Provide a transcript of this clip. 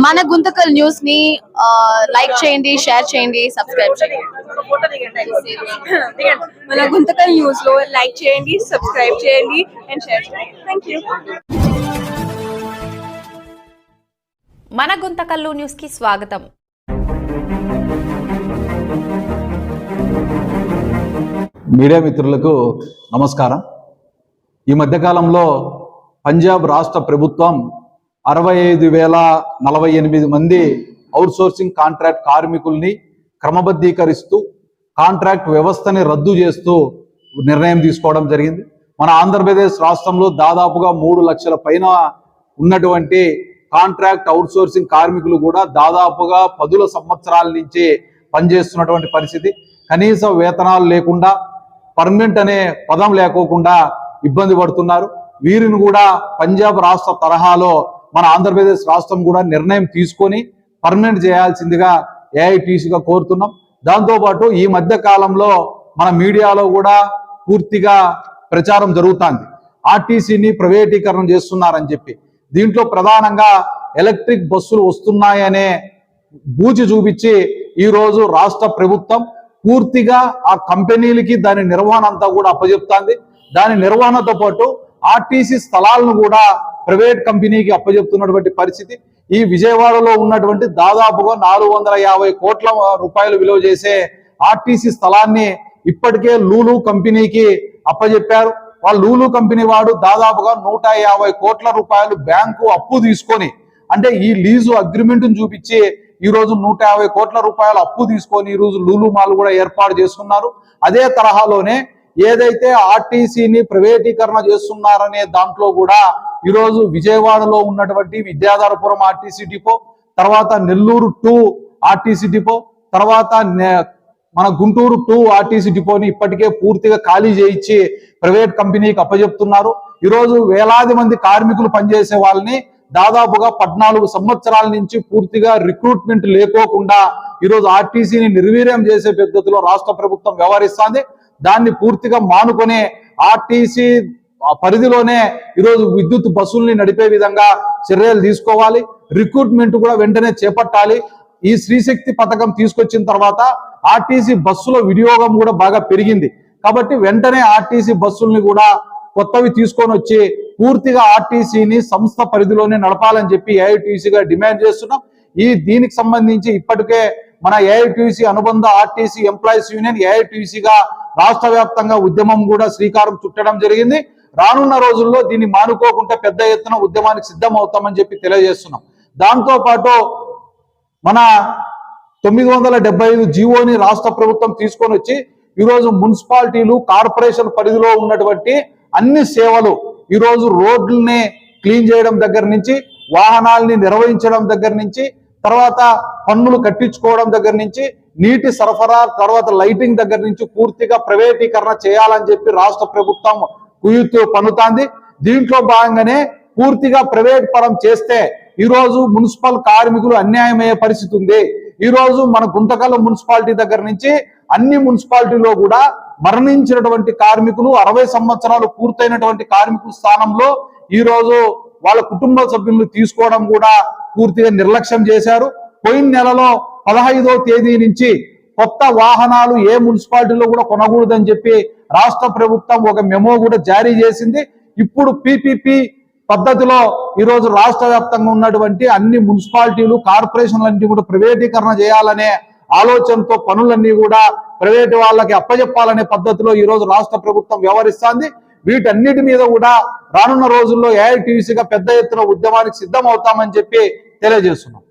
మన గుంతకల్ న్యూస్ ని లైక్ చేయండి, షేర్ చేయండి, సబ్స్క్రైబ్ చేయండి. మన గుంతకల్ న్యూస్ లో లైక్ చేయండి, సబ్స్క్రైబ్ చేయండి అండ్ షేర్ చేయండి. థాంక్యూ. మన గుంతకల్లు న్యూస్ కి స్వాగతం. మీడియా మిత్రులకు నమస్కారం. ఈ మధ్యకాలంలో పంజాబ్ రాష్ట్ర ప్రభుత్వం 65,048 మంది అవుట్సోర్సింగ్ కాంట్రాక్ట్ కార్మికుల్ని క్రమబద్ధీకరిస్తూ కాంట్రాక్ట్ వ్యవస్థని రద్దు చేస్తూ నిర్ణయం తీసుకోవడం జరిగింది. మన ఆంధ్రప్రదేశ్ రాష్ట్రంలో దాదాపుగా 3 లక్షల పైన ఉన్నటువంటి కాంట్రాక్ట్ అవుట్సోర్సింగ్ కార్మికులు కూడా దాదాపుగా 10 సంవత్సరాల నుంచి పనిచేస్తున్నటువంటి పరిస్థితి. కనీస వేతనాలు లేకుండా, పర్మనెంట్ అనే పదం లేకోకుండా ఇబ్బంది పడుతున్నారు. వీరిని కూడా పంజాబ్ రాష్ట్ర తరహాలో మన ఆంధ్రప్రదేశ్ రాష్ట్రం కూడా నిర్ణయం తీసుకొని పర్మనెంట్ చేయాల్సిందిగా ఏఐటీసీగా కోరుతున్నాం. దాంతోపాటు ఈ మధ్య కాలంలో మన మీడియాలో కూడా పూర్తిగా ప్రచారం జరుగుతుంది, ఆర్టీసీని ప్రైవేటీకరణ చేస్తున్నారని చెప్పి. దీంట్లో ప్రధానంగా ఎలక్ట్రిక్ బస్సులు వస్తున్నాయనే బూచి చూపించి ఈరోజు రాష్ట్ర ప్రభుత్వం పూర్తిగా ఆ కంపెనీలకి దాని నిర్వహణ అంతా కూడా అప్పచెప్తుంది. దాని నిర్వహణతో పాటు ఆర్టీసీ స్థలాలను కూడా ప్రైవేట్ కంపెనీకి అప్పచెప్తున్నటువంటి పరిస్థితి. ఈ విజయవాడలో ఉన్నటువంటి దాదాపుగా 450 కోట్ల రూపాయలు విలువ చేసే ఆర్టీసీ స్థలాన్ని ఇప్పటికే లూలు కంపెనీకి అప్పచెప్పారు. వాళ్ళు లూలు కంపెనీ వాడు దాదాపుగా 150 కోట్ల రూపాయలు బ్యాంకు అప్పు తీసుకొని, అంటే ఈ లీజు అగ్రిమెంట్ చూపించి ఈరోజు 150 కోట్ల రూపాయలు అప్పు తీసుకొని ఈరోజు లూలు మాల్ కూడా ఏర్పాటు చేసుకున్నారు. అదే తరహాలోనే ఏదైతే ఆర్టీసీని ప్రైవేటీకరణ చేస్తున్నారనే దాంట్లో కూడా ఈరోజు విజయవాడలో ఉన్నటువంటి విద్యాధరపురం ఆర్టీసీ డిపో, తర్వాత నెల్లూరు 2 ఆర్టీసీ డిపో, తర్వాత మన గుంటూరు 2 ఆర్టీసీ డిపోని ఇప్పటికే పూర్తిగా ఖాళీ చేయించి ప్రైవేట్ కంపెనీకి అప్పచెప్తున్నారు. ఈరోజు వేలాది మంది కార్మికులు పనిచేసే వాళ్ళని దాదాపుగా 14 సంవత్సరాల నుంచి పూర్తిగా రిక్రూట్మెంట్ లేకోకుండా ఈరోజు ఆర్టీసీని నిర్వీర్యం చేసే పద్ధతిలో రాష్ట్ర ప్రభుత్వం వ్యవహరిస్తుంది. దాన్ని పూర్తిగా మానుకొని ఆర్టీసీ పరిధిలోనే ఈరోజు విద్యుత్ బస్సుల్ని నడిపే విధంగా చర్యలు తీసుకోవాలి. రిక్రూట్మెంట్ కూడా వెంటనే చేపట్టాలి. ఈ శ్రీశక్తి పథకం తీసుకొచ్చిన తర్వాత ఆర్టీసీ బస్సుల వినియోగం కూడా బాగా పెరిగింది. కాబట్టి వెంటనే ఆర్టీసీ బస్సుల్ని కూడా కొత్తవి తీసుకొని వచ్చి పూర్తిగా ఆర్టీసీని సంస్థ పరిధిలోనే నడపాలని చెప్పి ఏఐటీసీగా డిమాండ్ చేస్తున్నాం. దీనికి సంబంధించి ఇప్పటికే మన ఏఐటీసీ అనుబంధ ఆర్టీసీ ఎంప్లాయీస్ యూనియన్ ఏఐటీసీగా రాష్ట్ర వ్యాప్తంగా ఉద్యమం కూడా శ్రీకారం చుట్టడం జరిగింది. రానున్న రోజుల్లో దీన్ని మానుకోకుండా పెద్ద ఎత్తున ఉద్యమానికి సిద్ధం అవుతామని చెప్పి తెలియజేస్తున్నాం. దాంతో పాటు మన 975 జీవోని రాష్ట్ర ప్రభుత్వం తీసుకొని వచ్చి ఈరోజు మున్సిపాలిటీలు, కార్పొరేషన్ పరిధిలో ఉన్నటువంటి అన్ని సేవలు, ఈరోజు రోడ్లని క్లీన్ చేయడం దగ్గర నుంచి, వాహనాల్ని నిర్వహించడం దగ్గర నుంచి, తర్వాత పన్నులు కట్టించుకోవడం దగ్గర నుంచి, నీటి సరఫరా, తర్వాత లైటింగ్ దగ్గర నుంచి పూర్తిగా ప్రైవేటీకరణ చేయాలని చెప్పి రాష్ట్ర ప్రభుత్వం కుయుత్తు పన్నుతాంది. దీంట్లో భాగంగానే పూర్తిగా ప్రైవేట్ పరం చేస్తే ఈరోజు మున్సిపల్ కార్మికులు అన్యాయమయ్యే పరిస్థితి ఉంది. ఈరోజు మన గుంతకల్ మున్సిపాలిటీ దగ్గర నుంచి అన్ని మున్సిపాలిటీలో కూడా మరణించినటువంటి కార్మికులు, 60 సంవత్సరాలు పూర్తయినటువంటి కార్మికుల స్థానంలో ఈరోజు వాళ్ళ కుటుంబ సభ్యులను తీసుకోవడం కూడా పూర్తిగా నిర్లక్ష్యం చేశారు. పోయిన నెలలో 15వ తేదీ నుంచి కొత్త వాహనాలు ఏ మున్సిపాలిటీలో కూడా కొనకూడదని చెప్పి రాష్ట్ర ప్రభుత్వం ఒక మెమో కూడా జారీ చేసింది. ఇప్పుడు పీపీపీ పద్ధతిలో ఈరోజు రాష్ట్ర వ్యాప్తంగా ఉన్నటువంటి అన్ని మున్సిపాలిటీలు, కార్పొరేషన్లన్నీ కూడా ప్రైవేటీకరణ చేయాలనే ఆలోచనతో పనులన్నీ కూడా ప్రైవేటు వాళ్ళకి అప్పచెప్పాలనే పద్ధతిలో ఈరోజు రాష్ట్ర ప్రభుత్వం వ్యవహరిస్తోంది. వీటన్నిటి మీద కూడా రానున్న రోజుల్లో ఏఐటీసీగా పెద్ద ఎత్తున ఉద్యమానికి సిద్ధం అవుతామని చెప్పి తెలియజేస్తున్నాం.